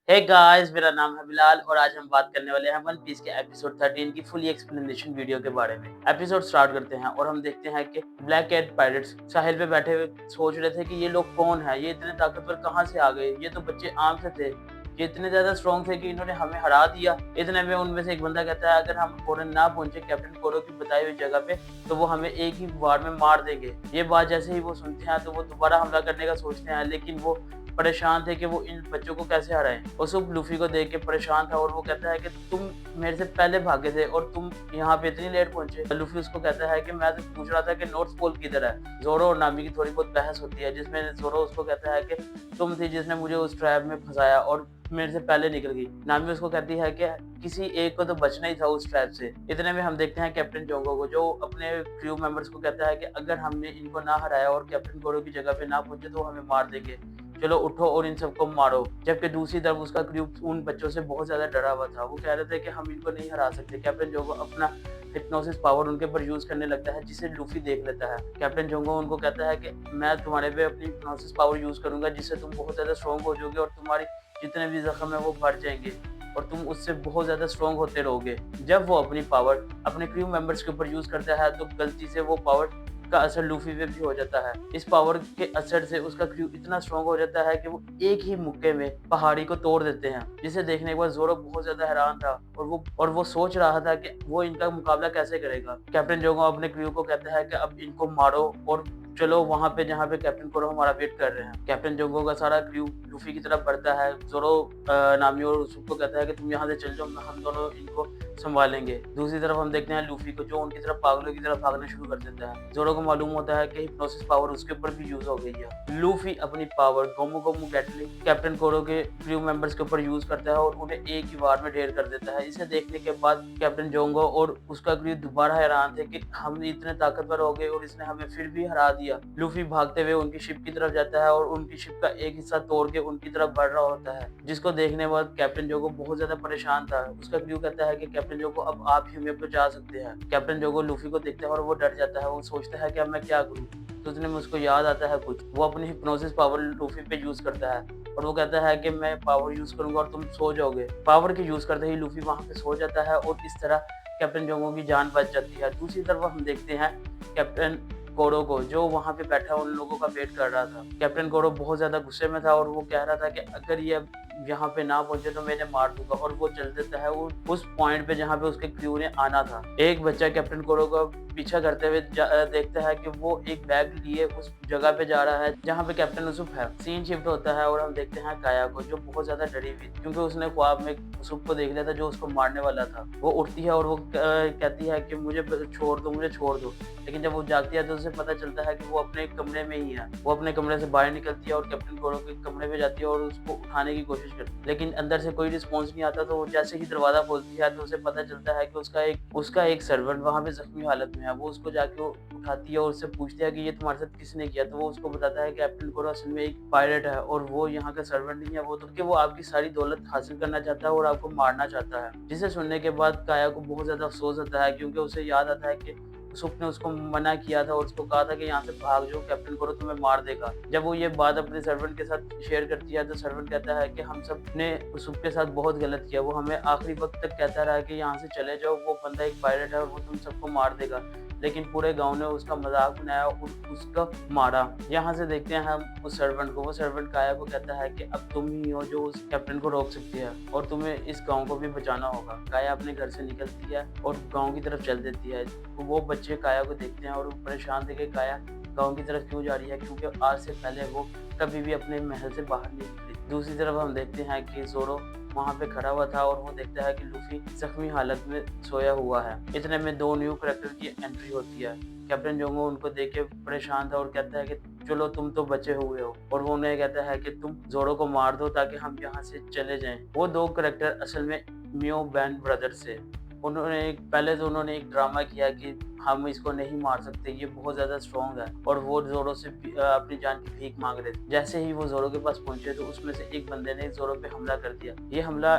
Hey guys, मेरा नाम है बिलाल और आज हम बात करने वाले हैं वन पीस के एपिसोड 13 की फुली एक्सप्लेनेशन वीडियो के बारे में। एपिसोड स्टार्ट करते हैं और हम देखते हैं कि ब्लैक कैट पायरेट्स साहिल पे बैठे हुए सोच रहे थे कि ये लोग कौन है, ये इतने ताकतवर कहाँ से आ गए, ये तो बच्चे आम से थे, ये इतने ज्यादा स्ट्रॉन्ग थे कि इन्होंने हमें हरा दिया। इतने में उनमें से एक बंदा कहता है अगर हम फौरन ना पहुंचे कैप्टन कोरो की बताई हुई जगह पे तो वो हमें एक ही वार में मार देंगे। ये बात जैसे ही वो सुनते हैं तो वो दोबारा हमला करने का सोचते हैं, लेकिन वो परेशान थे कि वो इन बच्चों को कैसे हराएं। उसूब लूफी को देख के परेशान था और वो कहता है कि तुम मेरे से पहले भागे थे और तुम यहाँ पे इतनी लेट पहुंचे। लूफी उसको कहता है कि मैं तो पूछ रहा था कि नॉर्थ पोल किधर है। जोरो और नामी की थोड़ी बहुत बहस होती है जिसमें जोरो उसको कहता है कि तुम थी जिसने मुझे उस ट्रैप में फंसाया और मेरे से पहले निकल गई। नामी उसको कहती है कि किसी एक को तो बचना ही था उस ट्रैप से। इतने में हम देखते हैं कैप्टन जोंगो को जो अपने क्रू मेंबर्स को कहता है कि अगर हमने इनको ना हराया और कैप्टन गोरो की जगह पे ना पहुंचे तो हमें मार देंगे, चलो उठो और इन सबको मारो। जबकि दूसरी तरफ उसका क्रू उन बच्चों से बहुत ज्यादा डरा हुआ था। वो कह रहे थे कि हम इनको नहीं हरा सकते। कैप्टन जोंगो अपना हिप्नोसिस पावर उनके ऊपर यूज करने लगता है जिसे लूफी देख लेता है। कैप्टन जोंगो उनको कहता है कि मैं तुम्हारे पे अपनी हिप्नोसिस पावर यूज करूंगा जिससे तुम बहुत ज्यादा स्ट्रॉन्ग हो जाओगे और तुम्हारी जितने भी जख्म है वो भर जाएंगे और तुम उससे बहुत ज्यादा स्ट्रॉन्ग होते रहोगे। जब वो अपनी पावर अपने क्रू मेंबर्स के ऊपर यूज करता है तो गलती से वो पावर का असर लूफी पे भी हो जाता है। इस पावर के असर से उसका क्रू इतना स्ट्रॉन्ग हो जाता है कि वो एक ही मुक्के में पहाड़ी को तोड़ देते हैं, जिसे देखने के बाद जोरो बहुत ज्यादा हैरान था और वो सोच रहा था कि वो इनका मुकाबला कैसे करेगा। कैप्टन जोगो अपने क्रू को कहता है कि अब इनको मारो और चलो वहां पे जहाँ पे कैप्टन कोरो हमारा वेट कर रहे हैं। कैप्टन जोंगो का सारा क्रू लूफी की तरफ बढ़ता है। जोरो नामी और उसको कहता है कि तुम यहाँ से चल जाओ, हम दोनों इनको संभालेंगे। दूसरी तरफ हम देखते हैं लूफी को जो उनकी तरफ पागलों की तरफ भागना शुरू कर देता है। जोरो को मालूम होता है कि हिप्नोसिस पावर उसके ऊपर भी यूज हो गई है। लूफी अपनी पावर गोमू गोमू गैटली कैप्टन कोरो के क्रू मेंबर्स के ऊपर यूज करता है और उन्हें एक ही बार में ढेर कर देता है। इसे देखने के बाद कैप्टन जोंगो और उसका क्रू दोबारा हैरान थे कि हम इतने ताकतवर हो गए और इसने हमें फिर भी हरा दिया। लूफी भागते हुए उनकी शिप की तरफ जाता है और उनकी शिप का एक हिस्सा तोड़ के उनकी तरफ बढ़ रहा होता है, जिसको देखने के बाद कैप्टन जोगो बहुत ज्यादा परेशान था। उसका क्रू कहता है कि कैप्टन जोगो अब आप ही हमें बचा सकते हैं। कैप्टन जोगो लूफी को देखता है और वो डर जाता है। वो सोचता है कि अब मैं क्या करूं। तो उतने में उसको याद आता है कुछ। वो अपनी हिप्नोसिस पावर लूफी पे यूज करता है और वो कहता है कि मैं पावर यूज करूंगा और तुम सो जाओगे। पावर के यूज करते ही लूफी वहां पे सो जाता है और इस तरह कैप्टन जोंगो की जान बच जाती है। दूसरी तरफ हम देखते हैं कैप्टन कोरो को जो वहां पे बैठा उन लोगों का वेट कर रहा था। कैप्टन कोरो बहुत ज्यादा गुस्से में था और वो कह रहा था कि अगर ये यहाँ पे ना पहुंचे तो मैं इन्हें मार दूंगा। और वो चल देता है उस पॉइंट पे जहाँ पे उसके क्रू ने आना था। एक बच्चा कैप्टन कोरो का पीछा करते हुए देखता है कि वो एक बैग लिए उस जगह पे जा रहा है जहाँ पे कैप्टन उसूफ है। सीन शिफ्ट होता है और हम देखते हैं काया को जो बहुत ज्यादा डरी हुई थी क्योंकि उसने ख्वाब में उसूफ को देख लिया था जो उसको मारने वाला था। वो उठती है और वो कहती है कि मुझे छोड़ दो, मुझे छोड़ दो। लेकिन जब वो जागती है तो उसे पता चलता है कि वो अपने कमरे में ही है। वो अपने कमरे से बाहर निकलती है और कैप्टन कोरो के कमरे में जाती है और उसको उठाने की कोशिश करती है, लेकिन अंदर से कोई रिस्पॉन्स नहीं आता। तो वो जैसे ही दरवाजा खोलती है तो उसे पता चलता है कि उसका एक सर्वेंट वहां पे जख्मी हालत में है। वो उसको जाके उठाती है और उससे पूछती है कि ये तुम्हारे साथ किसने किया। तो वो उसको बताता है कि कैप्टन कोरो असल में एक पायलट है और वो यहाँ का सर्वेंट नहीं है, वो तो कि वो आपकी सारी दौलत हासिल करना चाहता है और आपको मारना चाहता है। जिसे सुनने के बाद काया को बहुत ज्यादा अफसोस होता है क्योंकि उसे याद आता है कि सुप ने उसको मना किया था और उसको कहा था कि यहाँ से भाग जाओ, कैप्टन कोरो तुम्हें मार देगा। जब वो ये बात अपने सर्वेंट के साथ शेयर करती है तो सर्वेंट कहता है कि हम सब ने सुप के साथ बहुत गलत किया। वो हमें आखिरी वक्त तक कहता रहा कि यहाँ से चले जाओ, वो बंदा एक पायलट है और वो तुम सबको मार देगा। लेकिन पूरे गांव ने उसका मजाक बनाया और उसका मारा। यहाँ से देखते हैं हम उस सर्वेंट को। वो सर्वेंट काया को कहता है कि अब तुम ही हो जो उस कैप्टन को रोक सकती है और तुम्हें इस गांव को भी बचाना होगा। काया अपने घर से निकलती है और गांव की तरफ चल देती है। वो बच्चे काया को देखते हैं और वो परेशान थे कि काया गांव की तरफ क्यों जा रही है, क्योंकि आज से पहले वो कभी भी अपने महल से बाहर नहीं निकली। दूसरी तरफ हम देखते हैं कि जोरो वहां पे खड़ा हुआ था और वो देखता है कि लूफी जख्मी हालत में सोया हुआ है। इतने में दो न्यू कैरेक्टर की एंट्री होती है। कैप्टन जोंगो उनको देख के परेशान था और कहता है कि चलो तुम तो बचे हुए हो, और वो उन्हें कहता है कि तुम जोरो को मार दो ताकि हम यहाँ से चले जाएं। वो दो कैरेक्टर असल में मियो बैन ब्रदर्स थे। पहले तो उन्होंने एक ड्रामा किया कि हम इसको नहीं मार सकते, ये बहुत ज्यादा स्ट्रॉन्ग है, और वो जोरो से अपनी जान की भीख मांग रहे थे। जैसे ही वो जोरो के पास पहुंचे तो उसमें से एक बंदे ने जोरो पे हमला कर दिया। ये हमला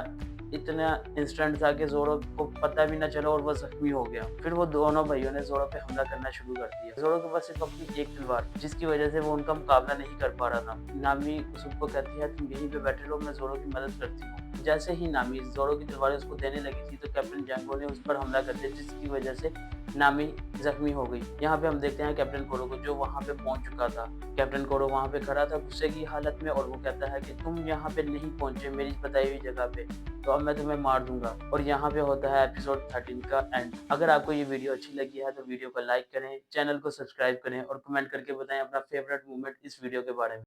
इतना इंस्टेंट था कि जोरो को पता भी ना चला और वो जख्मी हो गया। फिर वो दोनों भाइयों ने जोरो पे हमला करना शुरू कर दिया। जोरो के पास सिर्फ अपनी एक तलवार, जिसकी वजह से वो उनका मुकाबला नहीं कर पा रहा था। नामी उसको कहती है तुम यहीं पे बैठे रहो, मैं जोरो की मदद करती हूँ। जैसे ही नामी जोरो की तलवारें उसको देने लगी थी तो कैप्टन जैंगो ने उस पर हमला कर दिया, जिसकी वजह से नामी जख्मी हो गई। यहाँ पे हम देखते हैं कैप्टन कोरो को, जो वहाँ पे पहुंच चुका था। कैप्टन कोरो वहाँ पे खड़ा था गुस्से की हालत में और वो कहता है कि तुम यहाँ पे नहीं पहुंचे मेरी बताई हुई जगह पे, तो अब मैं तुम्हें मार दूंगा। और यहाँ पे होता है एपिसोड 13 का एंड। अगर आपको ये वीडियो अच्छी लगी है तो वीडियो को लाइक करें, चैनल को सब्सक्राइब करें और कमेंट करके बताएं अपना फेवरेट मोमेंट इस वीडियो के बारे में।